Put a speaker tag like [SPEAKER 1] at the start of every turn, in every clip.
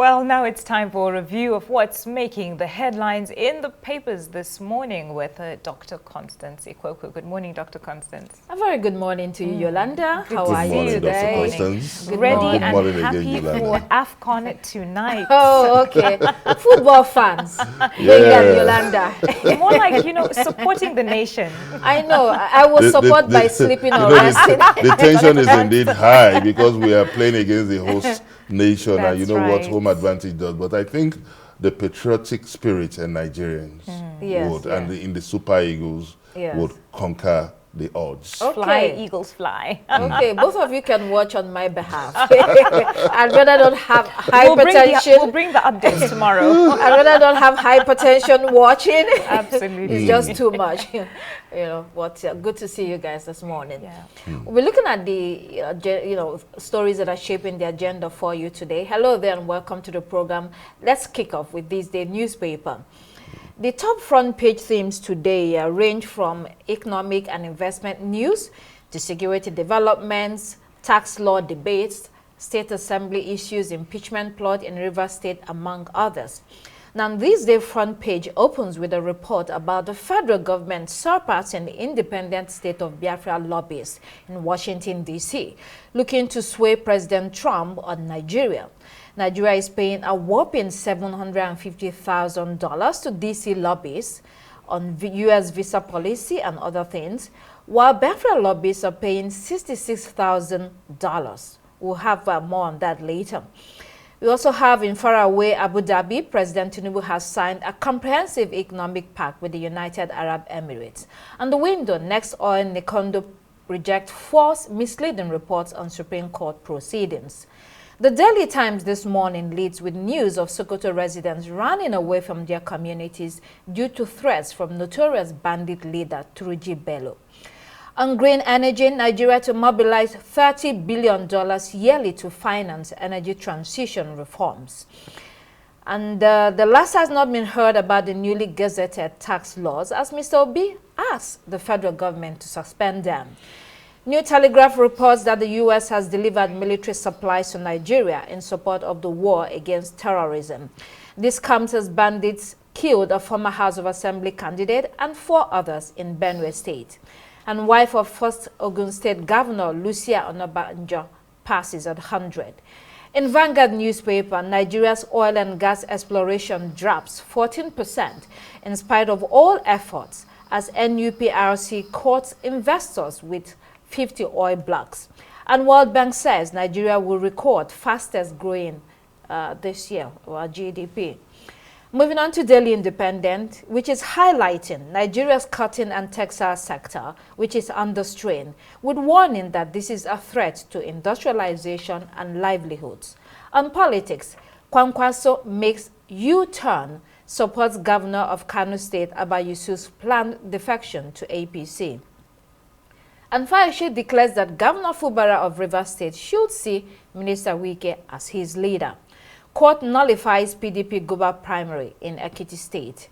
[SPEAKER 1] Well, now it's time for a review of what's making the headlines in the papers this morning with Dr. Constance Ikwoku. Good morning, Dr. Constance.
[SPEAKER 2] A very good morning to you, Yolanda.
[SPEAKER 1] Good
[SPEAKER 2] How
[SPEAKER 1] to
[SPEAKER 2] are
[SPEAKER 1] see
[SPEAKER 2] you
[SPEAKER 1] you this
[SPEAKER 2] today?
[SPEAKER 1] morning.
[SPEAKER 2] Good
[SPEAKER 1] Ready
[SPEAKER 2] morning.
[SPEAKER 1] and
[SPEAKER 3] morning
[SPEAKER 1] happy
[SPEAKER 3] again,
[SPEAKER 1] for
[SPEAKER 3] Yolanda.
[SPEAKER 1] AFCON tonight.
[SPEAKER 2] Oh, okay. Football fans.
[SPEAKER 3] Yeah.
[SPEAKER 2] Yolanda.
[SPEAKER 1] More like, supporting the nation.
[SPEAKER 2] I know. I will support by sleeping or resting.
[SPEAKER 3] The tension is indeed high because we are playing against the host nation, and you
[SPEAKER 1] That's
[SPEAKER 3] know what
[SPEAKER 1] right.
[SPEAKER 3] home advantage does. But I think the patriotic spirit and Nigerians would, and in the Super Eagles would conquer the odds.
[SPEAKER 2] Okay.
[SPEAKER 1] Fly, Eagles, fly.
[SPEAKER 2] Okay, both of you can watch on my behalf. I'd rather not have hypertension.
[SPEAKER 1] We'll bring the updates tomorrow.
[SPEAKER 2] I'd rather not have hypertension watching.
[SPEAKER 1] Absolutely.
[SPEAKER 2] It's just too much. But good to see you guys this morning.
[SPEAKER 1] Yeah.
[SPEAKER 2] We're looking at the stories that are shaping the agenda for you today. Hello there and welcome to the program. Let's kick off with this day newspaper. The top front page themes today range from economic and investment news to security developments, tax law debates, state assembly issues, impeachment plot in Rivers State, among others. Now, this day front page opens with a report about the federal government surpassing the independent state of Biafra lobbyists in Washington, D.C., looking to sway President Trump on Nigeria. Nigeria is paying a whopping $750,000 to D.C. lobbyists on U.S. visa policy and other things, while Biafra lobbyists are paying $66,000. We'll have more on that later. We also have in faraway Abu Dhabi, President Tinubu has signed a comprehensive economic pact with the United Arab Emirates. And the window, Next Oil Nikondo reject false, misleading reports on Supreme Court proceedings. The Daily Times this morning leads with news of Sokoto residents running away from their communities due to threats from notorious bandit leader Turuji Bello. On green energy, Nigeria to mobilize $30 billion yearly to finance energy transition reforms. And the last has not been heard about the newly gazetted tax laws as Mr. Obi asked the federal government to suspend them. New Telegraph reports that the U.S. has delivered military supplies to Nigeria in support of the war against terrorism. This comes as bandits killed a former House of Assembly candidate and 4 others in Benue State. And wife of first Ogun State Governor Lucia Onabanjo passes at 100. In Vanguard newspaper, Nigeria's oil and gas exploration drops 14% in spite of all efforts as NUPRC courts investors with 50 oil blocks. And World Bank says Nigeria will record fastest growing this year, or GDP. Moving on to Daily Independent, which is highlighting Nigeria's cotton and textile sector, which is under strain, with warning that this is a threat to industrialization and livelihoods. On politics, Kwankwaso makes U-turn, supports Governor of Kano State Abba Yusuf's planned defection to APC. And Fayoshe declares that Governor Fubara of Rivers State should see Minister Wike as his leader. Court nullifies PDP Guba primary in Ekiti State.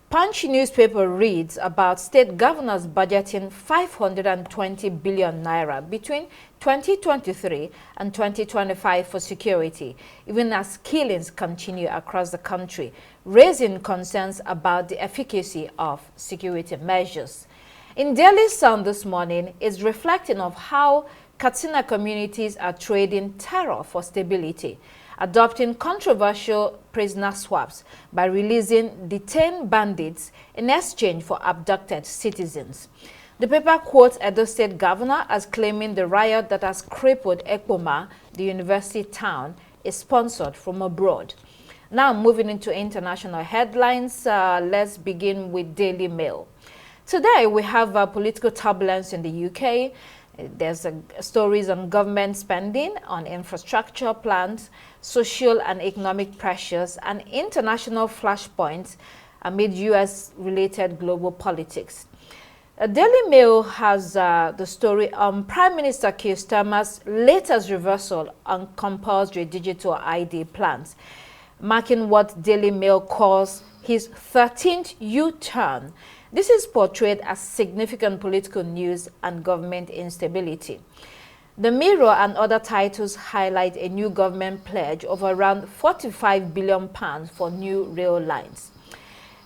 [SPEAKER 2] Punch newspaper reads about state governors budgeting 520 billion naira between 2023 and 2025 for security, even as killings continue across the country, raising concerns about the efficacy of security measures. In Daily Sun this morning is reflecting of how Katsina communities are trading terror for stability, adopting controversial prisoner swaps by releasing detained bandits in exchange for abducted citizens. The paper quotes Edo State Governor as claiming the riot that has crippled Ekpoma, the university town, is sponsored from abroad. Now moving into international headlines, let's begin with Daily Mail. Today we have political turbulence in the UK. There's stories on government spending, on infrastructure plans, social and economic pressures, and international flashpoints amid U.S.-related global politics. Daily Mail has the story on Prime Minister Keir Starmer's latest reversal on compulsory digital ID plans, marking what Daily Mail calls his 13th U-turn. This is portrayed as significant political news and government instability. The Mirror and other titles highlight a new government pledge of around £45 billion for new rail lines.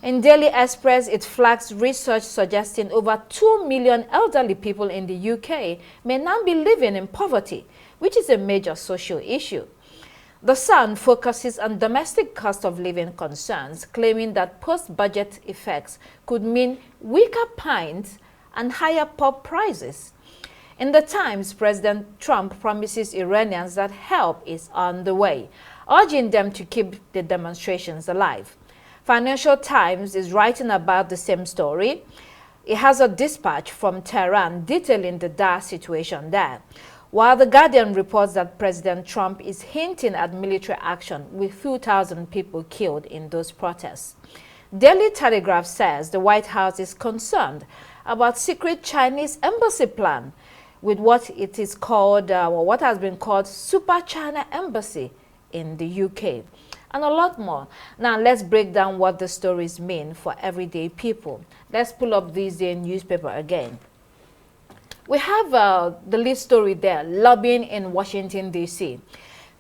[SPEAKER 2] In Daily Express, it flags research suggesting over 2 million elderly people in the UK may now be living in poverty, which is a major social issue. The Sun focuses on domestic cost of living concerns, claiming that post-budget effects could mean weaker pints and higher pub prices. In the Times, President Trump promises Iranians that help is on the way, urging them to keep the demonstrations alive. Financial Times is writing about the same story. It has a dispatch from Tehran detailing the dire situation there, while The Guardian reports that President Trump is hinting at military action with 2,000 people killed in those protests. Daily Telegraph says the White House is concerned about secret Chinese embassy plan with what it is called, or what has been called Super China Embassy in the UK, and a lot more. Now let's break down what the stories mean for everyday people. Let's pull up this day newspaper again. We have the lead story there, lobbying in Washington, D.C.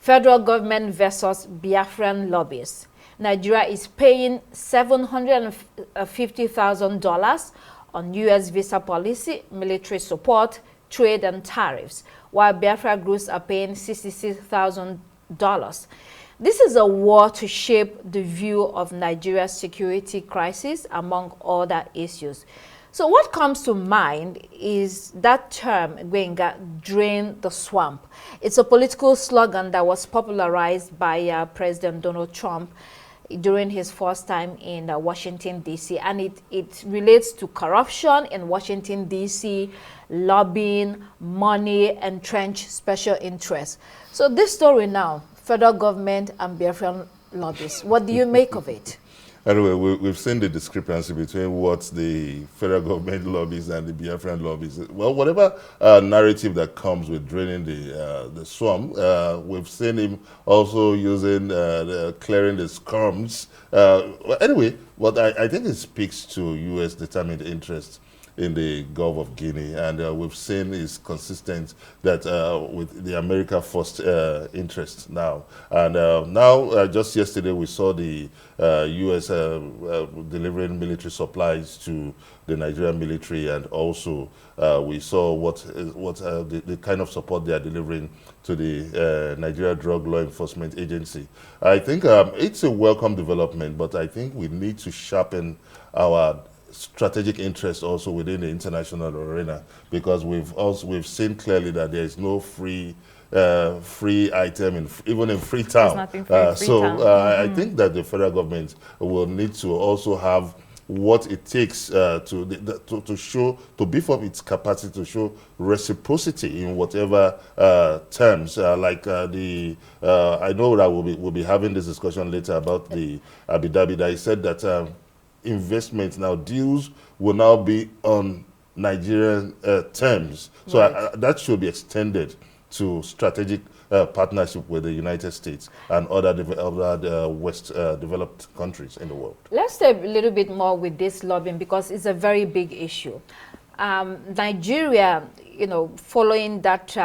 [SPEAKER 2] Federal government versus Biafran lobbyists. Nigeria is paying $750,000 on U.S. visa policy, military support, trade and tariffs, while Biafra groups are paying $66,000. This is a war to shape the view of Nigeria's security crisis, among other issues. So what comes to mind is that term, Gwenga, drain the swamp. It's a political slogan that was popularized by President Donald Trump during his first time in Washington, D.C. And it relates to corruption in Washington, D.C., lobbying, money, entrenched special interests. So this story now, federal government and Biafran lobbyists, what do you make of it?
[SPEAKER 3] Anyway, we've seen the discrepancy between what the federal government lobbies and the Biafran lobbies. Well, whatever narrative that comes with draining the swamp, we've seen him also using clearing the scrums. Anyway, what I think it speaks to U.S. determined interest in the Gulf of Guinea, and we've seen is consistent that with the America First interest now. And now, just yesterday, we saw the U.S. Delivering military supplies to the Nigerian military, and also we saw what the kind of support they are delivering to the Nigeria Drug Law Enforcement Agency. I think it's a welcome development, but I think we need to sharpen our strategic interest also within the international arena, because we've seen clearly that there is no free item even in Freetown. I think that the federal government will need to also have what it takes to beef up its capacity to show reciprocity in whatever terms. I know that we'll be having this discussion later about the Abu Dhabi. That he said that investment now, deals will now be on Nigerian terms. So right. That should be extended to strategic partnership with the United States and other West developed countries in the world. Let's
[SPEAKER 2] stay a little bit more with this lobbying, because it's a very big issue. Nigeria, following that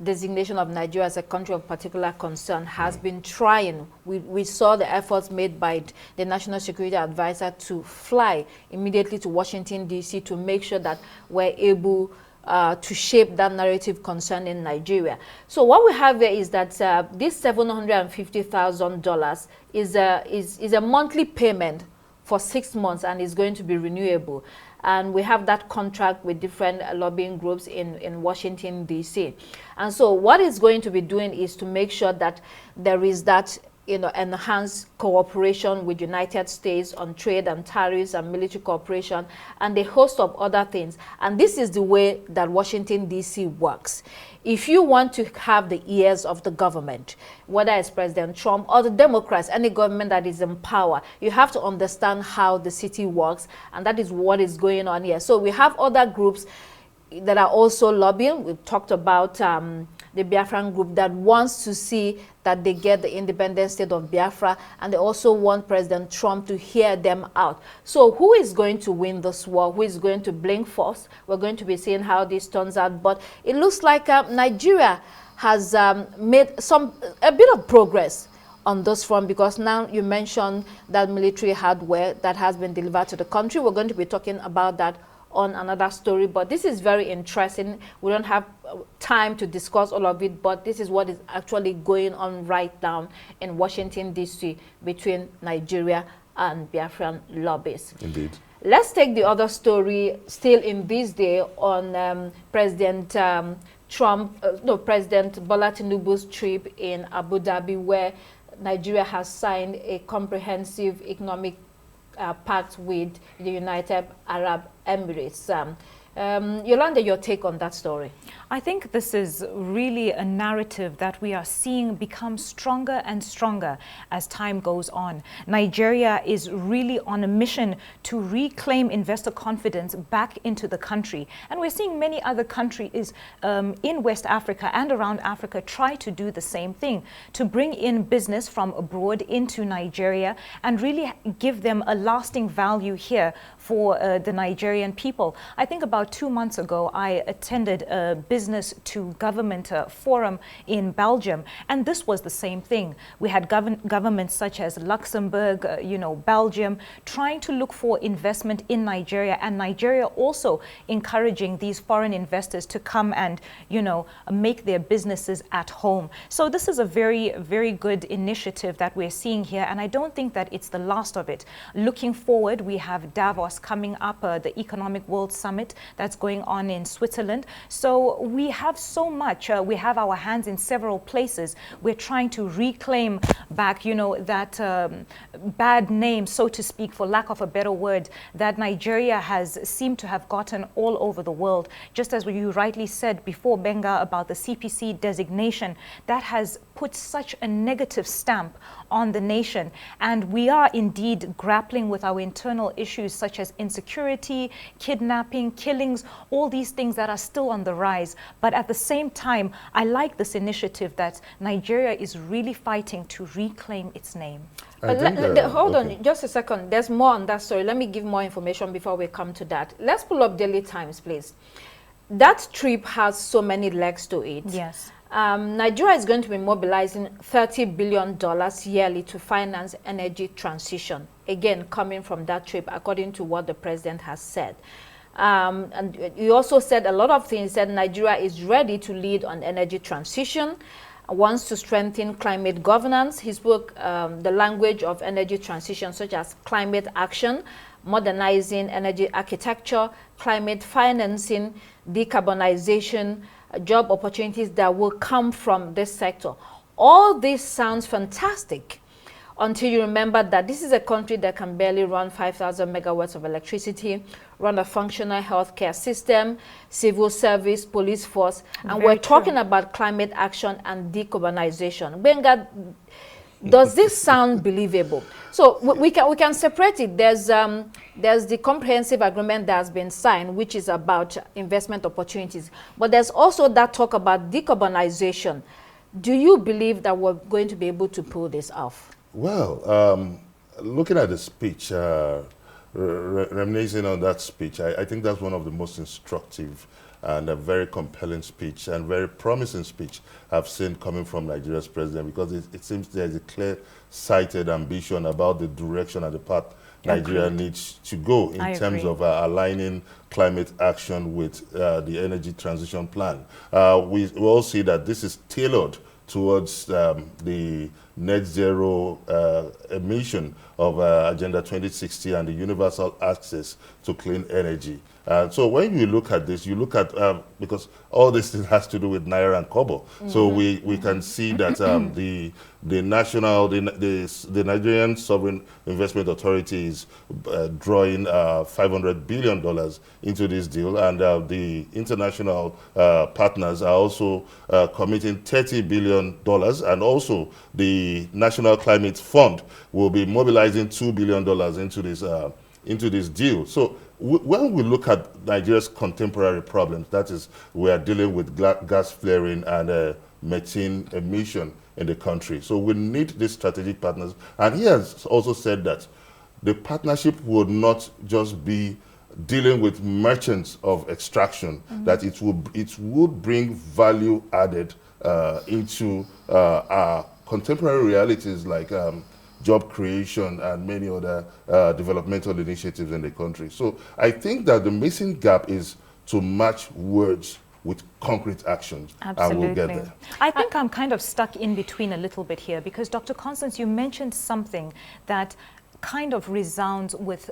[SPEAKER 2] designation of Nigeria as a country of particular concern, has been trying. We saw the efforts made by the National Security Advisor to fly immediately to Washington, D.C. to make sure that we're able to shape that narrative concerning Nigeria. So what we have here is that this $750,000 is a monthly payment for 6 months and is going to be renewable. And we have that contract with different lobbying groups in Washington, D.C. And so what it's going to be doing is to make sure that there is that enhanced cooperation with United States on trade and tariffs and military cooperation and a host of other things. And this is the way that Washington, D.C. works. If you want to have the ears of the government, whether it's President Trump or the Democrats, any government that is in power, you have to understand how the city works, and that is what is going on here. So we have other groups that are also lobbying. We've talked about the Biafran group that wants to see that they get the independent state of Biafra, and they also want President Trump to hear them out. So who is going to win this war? Who is going to blink first? We're going to be seeing how this turns out, but it looks like Nigeria has made a bit of progress on this front, because now you mentioned that military hardware that has been delivered to the country. We're going to be talking about that on another story, but this is very interesting. We don't have time to discuss all of it, but this is what is actually going on right now in Washington, D.C. between Nigeria and Biafran lobbyists.
[SPEAKER 3] Indeed.
[SPEAKER 2] Let's take the other story still in this day on President Bola Tinubu's trip in Abu Dhabi, where Nigeria has signed a comprehensive economic pact with the United Arab Emirates. Yolanda, your take on that story?
[SPEAKER 1] I think this is really a narrative that we are seeing become stronger and stronger as time goes on. Nigeria is really on a mission to reclaim investor confidence back into the country. And we're seeing many other countries in West Africa and around Africa try to do the same thing, to bring in business from abroad into Nigeria and really give them a lasting value here for the Nigerian people. I think about 2 months ago, I attended a business to government forum in Belgium, and this was the same thing. We had governments such as Luxembourg, Belgium, trying to look for investment in Nigeria, and Nigeria also encouraging these foreign investors to come and, make their businesses at home. So this is a very, very good initiative that we're seeing here, and I don't think that it's the last of it. Looking forward, we have Davos coming up, the Economic World Summit that's going on in Switzerland. So we have so much. We have our hands in several places. We're trying to reclaim back, that bad name, so to speak, for lack of a better word, that Nigeria has seemed to have gotten all over the world. Just as you rightly said before, Benga, about the CPC designation, that has put such a negative stamp on the nation. And we are indeed grappling with our internal issues such as insecurity, kidnapping, killings, all these things that are still on the rise. But at the same time, I like this initiative that Nigeria is really fighting to reclaim its name.
[SPEAKER 2] Hold on just a second. There's more on that story. Let me give more information before we come to that. Let's pull up Daily Times, please. That trip has so many legs to it.
[SPEAKER 1] Yes.
[SPEAKER 2] Nigeria is going to be mobilizing $30 billion yearly to finance energy transition. Again, coming from that trip, according to what the president has said. And he also said a lot of things. Said Nigeria is ready to lead on energy transition, wants to strengthen climate governance. He spoke the language of energy transition, such as climate action, modernizing energy architecture, climate financing, decarbonization, job opportunities that will come from this sector. All this sounds fantastic until you remember that this is a country that can barely run 5,000 megawatts of electricity, run a functional healthcare system, civil service, police force, and we're talking about climate action and decarbonization. Benga, does this sound believable? So we can separate it. There's the comprehensive agreement that has been signed, which is about investment opportunities. But there's also that talk about decarbonization. Do you believe that we're going to be able to pull this off?
[SPEAKER 3] Well, looking at the speech, reminiscing on that speech, I think that's one of the most instructive and a very compelling speech and very promising speech I've seen coming from Nigeria's president, because it seems there's a clear-sighted ambition about the direction and the path Nigeria needs to go in terms of aligning climate action with the energy transition plan. We all see that this is tailored towards the net zero emission of Agenda 2060 and the universal access to clean energy. So when you look at this, you look at, because all this has to do with Naira and Kobo. So we can see that the Nigerian Sovereign Investment Authority is drawing $500 billion into this deal, and the international partners are also committing $30 billion, and also the National Climate Fund will be mobilizing $2 billion into this deal. So when we look at Nigeria's contemporary problems, that is, we are dealing with gas flaring and methane emission in the country. So we need these strategic partners. And he has also said that the partnership would not just be dealing with merchants of extraction, that it would bring value added into our contemporary realities like job creation and many other developmental initiatives in the country. So I think that the missing gap is to match words with concrete actions.
[SPEAKER 1] Absolutely.
[SPEAKER 3] And we'll get there.
[SPEAKER 1] I think I'm kind of stuck in between a little bit here, because Dr. Constance, you mentioned something that kind of resounds with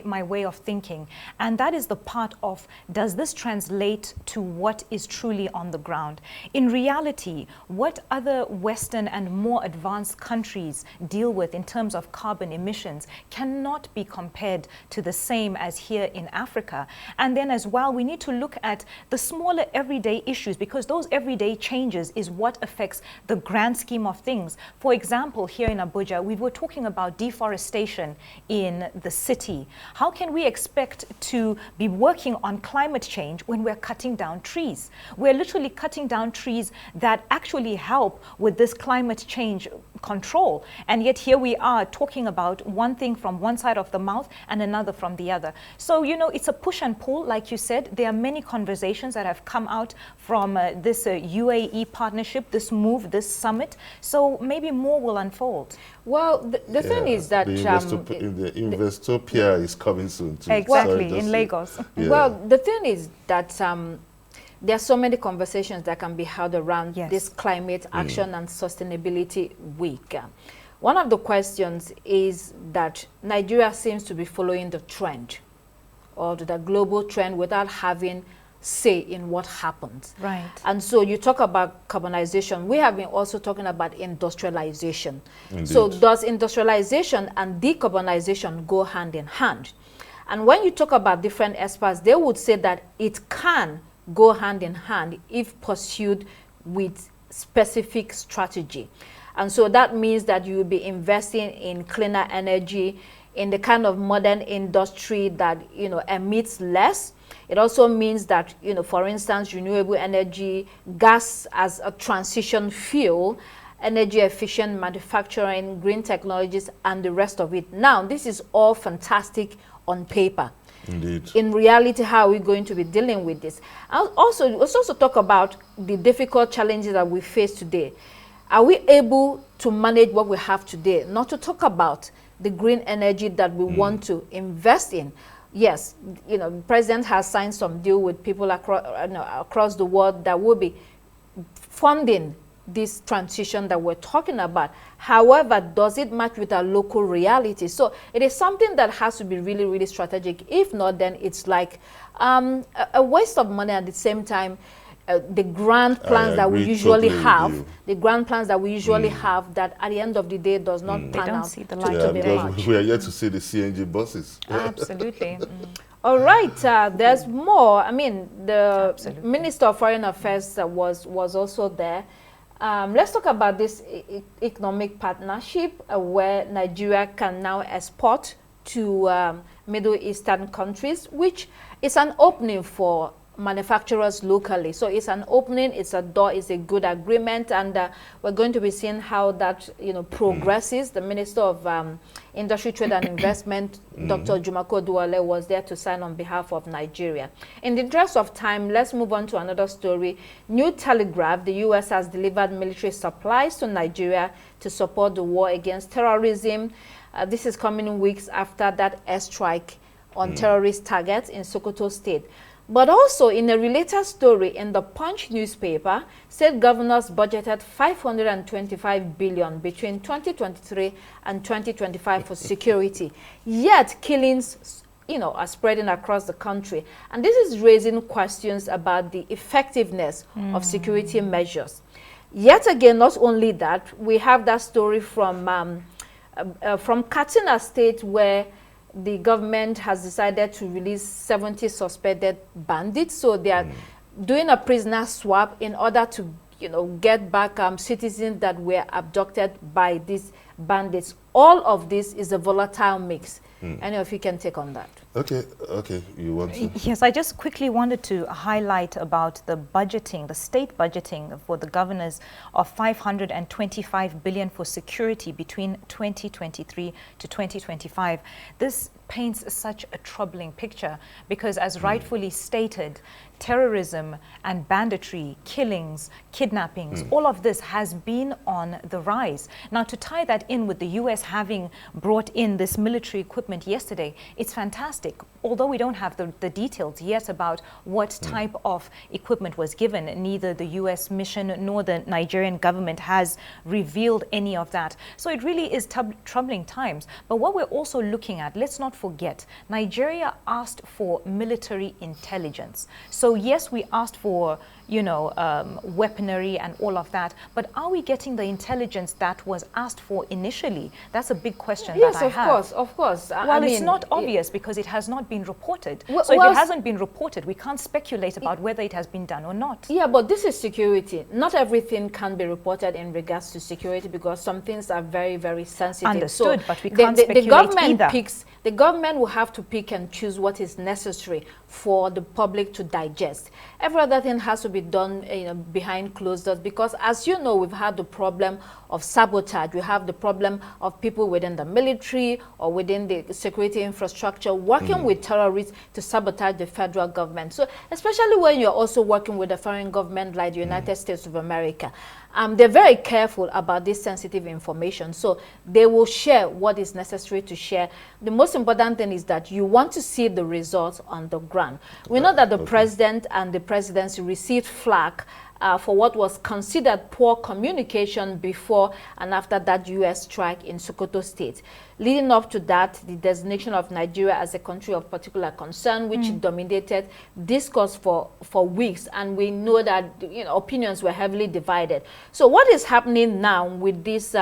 [SPEAKER 1] my way of thinking, and that is the part of, does this translate to what is truly on the ground? In reality, what other Western and more advanced countries deal with in terms of carbon emissions cannot be compared to the same as here in Africa. And then as well, we need to look at the smaller everyday issues, because those everyday changes is what affects the grand scheme of things. For example, here in Abuja, we were talking about deforestation in the city. How can we expect to be working on climate change when we're cutting down trees? We're literally cutting down trees that actually help with this climate change control. And yet here we are talking about one thing from one side of the mouth and another from the other. So, you know, it's a push and pull. Like you said, there are many conversations that have come out from this UAE partnership, this move, this summit. So maybe more will unfold.
[SPEAKER 2] Well, the thing is that
[SPEAKER 3] the Investopia is coming soon too.
[SPEAKER 1] Exactly,
[SPEAKER 3] Sorry,
[SPEAKER 1] in Lagos.
[SPEAKER 2] Yeah. Well, the thing is that there are so many conversations that can be held around this Climate Action and Sustainability Week. One of the questions is that Nigeria seems to be following the trend, or the global trend, without having say in what happens.
[SPEAKER 1] Right.
[SPEAKER 2] And so you talk about carbonization. We have been also talking about industrialization.
[SPEAKER 3] Indeed.
[SPEAKER 2] So does industrialization and decarbonization go hand in hand? And when you talk about different experts, they would say that it can go hand in hand if pursued with specific strategy. And so that means that you will be investing in cleaner energy, in the kind of modern industry that, you know, emits less. It also means that, you know, for instance, renewable energy, gas as a transition fuel, energy efficient manufacturing, green technologies, and the rest of it. Now, this is all fantastic on paper.
[SPEAKER 3] Indeed.
[SPEAKER 2] In reality, how are we going to be dealing with this? Let's also talk about the difficult challenges that we face today. Are we able to manage what we have today? Not to talk about the green energy that we want to invest in. Yes, you know, the president has signed some deal with people across the world that will be funding this transition that we're talking about. However, does it match with our local reality? So it is something that has to be really, really strategic. If not, then it's like a waste of money. At the same time, the grand plans that we usually have, that at the end of the day does not pan out
[SPEAKER 1] see the light
[SPEAKER 2] to be
[SPEAKER 3] because
[SPEAKER 2] much.
[SPEAKER 3] we are yet to see the CNG buses.
[SPEAKER 1] Absolutely.
[SPEAKER 2] All right, there's more. I mean, the Minister of Foreign Affairs was also there. Let's talk about this economic partnership where Nigeria can now export to Middle Eastern countries, which is an opening for manufacturers locally. So it's an opening, it's a door, it's a good agreement, and we're going to be seeing how that, you know, progresses. The Minister of Industry, Trade and Investment, Dr. Jumako Duale, was there to sign on behalf of Nigeria. In the interest of time, let's move on to another story. New Telegraph: the U.S. has delivered military supplies to Nigeria to support the war against terrorism. This is coming weeks after that airstrike on terrorist targets in Sokoto State. But also, in a related story in the Punch newspaper, state governors budgeted 525 billion between 2023 and 2025 for security. Yet killings, you know, are spreading across the country. And this is raising questions about the effectiveness of security measures. Yet again, not only that, we have that story from Katsina State, where the government has decided to release 70 suspected bandits. So they are doing a prisoner swap in order to, you know, get back citizens that were abducted by these bandits all of this is a volatile mix. Any of you can take on that?
[SPEAKER 3] Okay, you want to?
[SPEAKER 1] Yes, I just quickly wanted to highlight about the budgeting, the state budgeting for the governors of 525 billion for security between 2023 to 2025. This paints such a troubling picture because, as rightfully stated, terrorism and banditry, killings, kidnappings, all of this has been on the rise. Now, to tie that in with the US having brought in this military equipment yesterday, it's fantastic. Although we don't have the details yet about what type of equipment was given, neither the US mission nor the Nigerian government has revealed any of that. So it really is troubling times. But what we're also looking at, let's not forget, Nigeria asked for military intelligence. So yes, we asked for, you know, weaponry and all of that, but are we getting the intelligence that was asked for initially? That's a big question that I have.
[SPEAKER 2] Yes, of course.
[SPEAKER 1] Well,
[SPEAKER 2] I mean,
[SPEAKER 1] it's not obvious because it has not been reported.
[SPEAKER 2] Well,
[SPEAKER 1] so if it hasn't been reported, we can't speculate about whether it has been done or not.
[SPEAKER 2] Yeah, but this is security. Not everything can be reported in regards to security because some things are very, very sensitive.
[SPEAKER 1] Understood,
[SPEAKER 2] so
[SPEAKER 1] but we can't speculate
[SPEAKER 2] the government
[SPEAKER 1] either.
[SPEAKER 2] The government will have to pick and choose what is necessary for the public to digest. Every other thing has to be done, you know, behind closed doors because, as you know, we've had the problem of sabotage. We have the problem of people within the military or within the security infrastructure working with terrorists to sabotage the federal government. So especially when you're also working with a foreign government like the United States of America, they're very careful about this sensitive information. So they will share what is necessary to share. The most important thing is that you want to see the results on the ground. We know that the president and the presidency received flack for what was considered poor communication before and after that U.S. strike in Sokoto State. Leading up to that, the designation of Nigeria as a country of particular concern, which dominated discourse for weeks, and we know that, you know, opinions were heavily divided. So what is happening now with this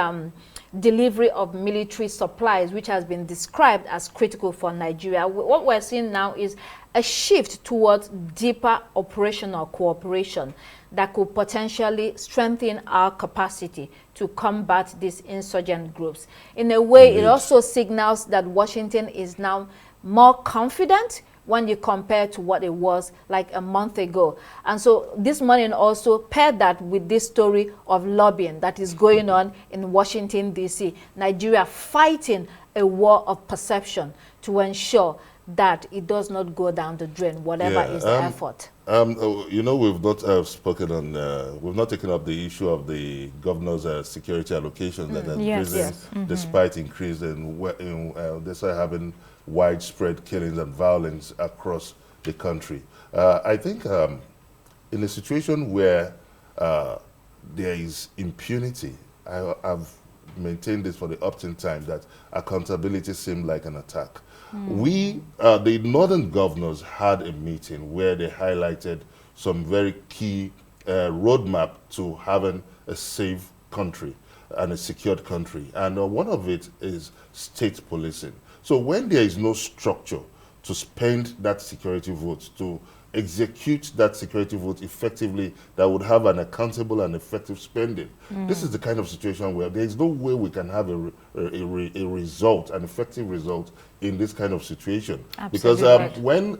[SPEAKER 2] delivery of military supplies, which has been described as critical for Nigeria? What we're seeing now is a shift towards deeper operational cooperation that could potentially strengthen our capacity to combat these insurgent groups. In a way, it also signals that Washington is now more confident when you compare to what it was like a month ago. And so this morning also paired that with this story of lobbying that is going on in Washington, D.C. Nigeria fighting a war of perception to ensure that it does not go down the drain, whatever is the effort.
[SPEAKER 3] You know, we've not spoken on, we've not taken up the issue of the governor's security allocation that has risen despite increase despite having widespread killings and violence across the country. I think in a situation where there is impunity, I've maintained this for the upton time, that accountability seemed like an attack. The northern governors had a meeting where they highlighted some very key roadmap to having a safe country and a secured country. And one of it is state policing. So when there is no structure to spend that security vote, to execute that security vote effectively, that would have an accountable and effective spending. This is the kind of situation where there is no way we can have a result, an effective result in this kind of situation.
[SPEAKER 1] Absolutely.
[SPEAKER 3] Because when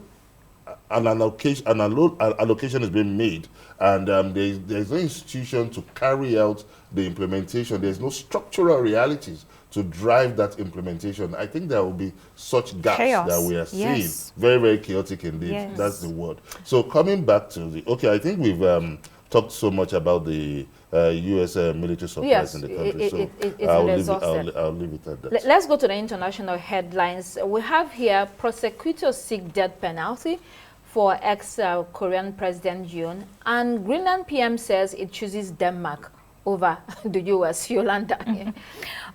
[SPEAKER 3] an allocation is being made and there's no institution to carry out the implementation, there's no structural realities to drive that implementation, I think there will be such gaps that we are seeing. Very, very chaotic indeed. That's the word. So coming back to the, I think we've talked so much about the U.S. Military supplies in the country. I'll leave it at that.
[SPEAKER 2] Let's go to the international headlines. We have here prosecutors seek death penalty for ex-Korean President Yoon, and Greenland PM says it chooses Denmark over the U.S. Yolanda.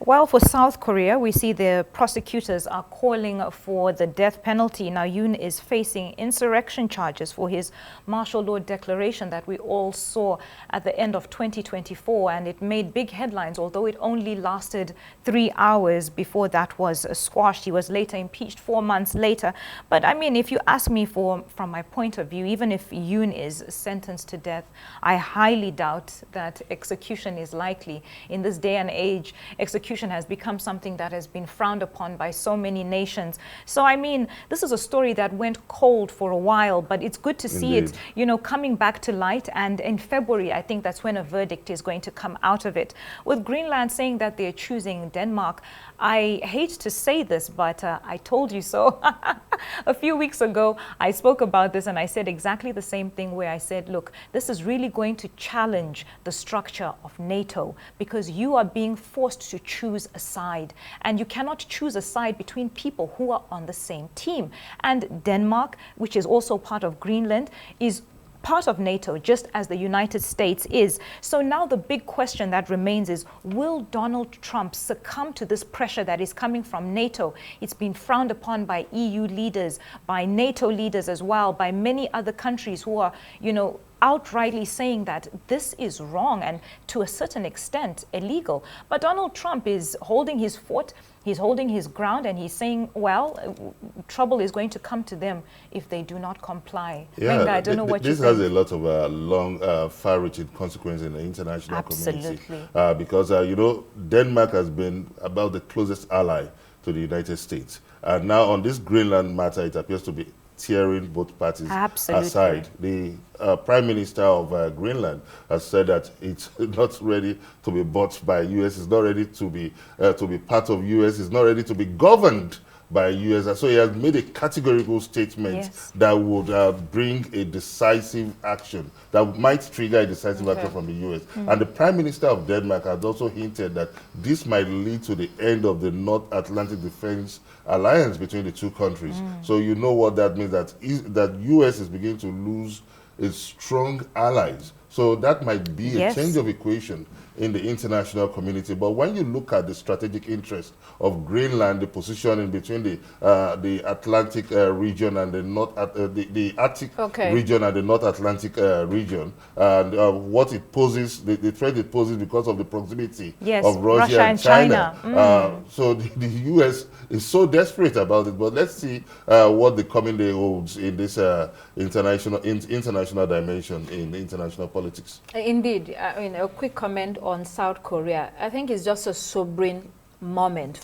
[SPEAKER 1] Well, for South Korea, we see the prosecutors are calling for the death penalty. Now, Yoon is facing insurrection charges for his martial law declaration that we all saw at the end of 2024, and it made big headlines, although it only lasted 3 hours before that was squashed. He was later impeached 4 months later. But I mean, if you ask me from my point of view, even if Yoon is sentenced to death, I highly doubt that execution is likely. In this day and age, execution persecution has become something that has been frowned upon by so many nations. So, I mean, this is a story that went cold for a while, but it's good to see it, you know, coming back to light. And in February, I think that's when a verdict is going to come out of it. With Greenland saying that they're choosing Denmark, I hate to say this, but I told you so. A few weeks ago, I spoke about this and I said exactly the same thing, where I said, look, this is really going to challenge the structure of NATO, because you are being forced to choose a side, and you cannot choose a side between people who are on the same team. And Denmark, which is also part of Greenland, is part of NATO, just as the United States is. So now the big question that remains is, will Donald Trump succumb to this pressure that is coming from NATO? It's been frowned upon by EU leaders, by NATO leaders as well, by many other countries who are, you know, outrightly saying that this is wrong and to a certain extent illegal. But Donald Trump is holding his fort, he's holding his ground, and he's saying, well, trouble is going to come to them if they do not comply.
[SPEAKER 3] Yeah,
[SPEAKER 1] Menga, I don't know what you think.
[SPEAKER 3] This has a lot of long, far-reaching consequences in the international community. Because, you know, Denmark has been about the closest ally to the United States. And now on this Greenland matter, it appears to be tearing both parties aside. The Prime Minister of Greenland has said that it's not ready to be bought by US, it's not ready to be part of US, it's not ready to be governed by US. So he has made a categorical statement that would bring a decisive action, that might trigger a decisive action from the US. And the Prime Minister of Denmark has also hinted that this might lead to the end of the North Atlantic Defense Alliance between the two countries. So you know what that means, that US is beginning to lose its strong allies. So that might be a change of equation in the international community. But when you look at the strategic interest of Greenland, the positioning between the Atlantic region and the North, the Arctic region and the North Atlantic region, and what it poses, the threat it poses because of the proximity of Russia and China. So the US is so desperate about it. But let's see what the coming day holds in this international dimension in international politics.
[SPEAKER 2] Indeed. I mean, a quick comment on South Korea. I think it's just a sobering moment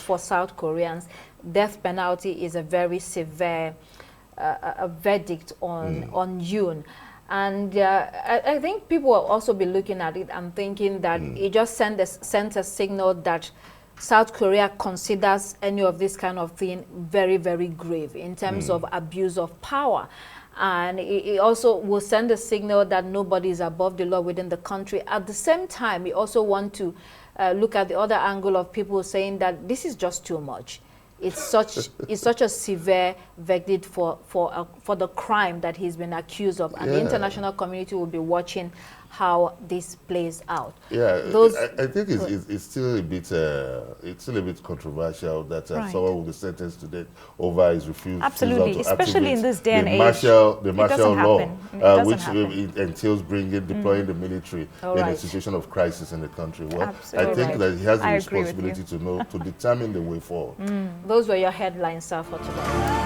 [SPEAKER 2] for South Koreans. Death penalty is a very severe verdict on Yoon. And I think people will also be looking at it and thinking that it just sent a signal that South Korea considers any of this kind of thing very, very grave in terms of abuse of power. And it also will send a signal that nobody is above the law within the country. At the same time, we also want to look at the other angle of people saying that this is just too much. It's such a severe verdict for the crime that he's been accused of, and the international community will be watching how this plays out.
[SPEAKER 3] Yeah, I think it's still a bit controversial that someone will be sentenced to death over his refusal.
[SPEAKER 1] Absolutely, especially in this day and age.
[SPEAKER 3] The martial law, which entails deploying the military in a situation of crisis in the country. Well, I think that he has the responsibility to determine the way forward.
[SPEAKER 2] Those were your headlines, sir, for today.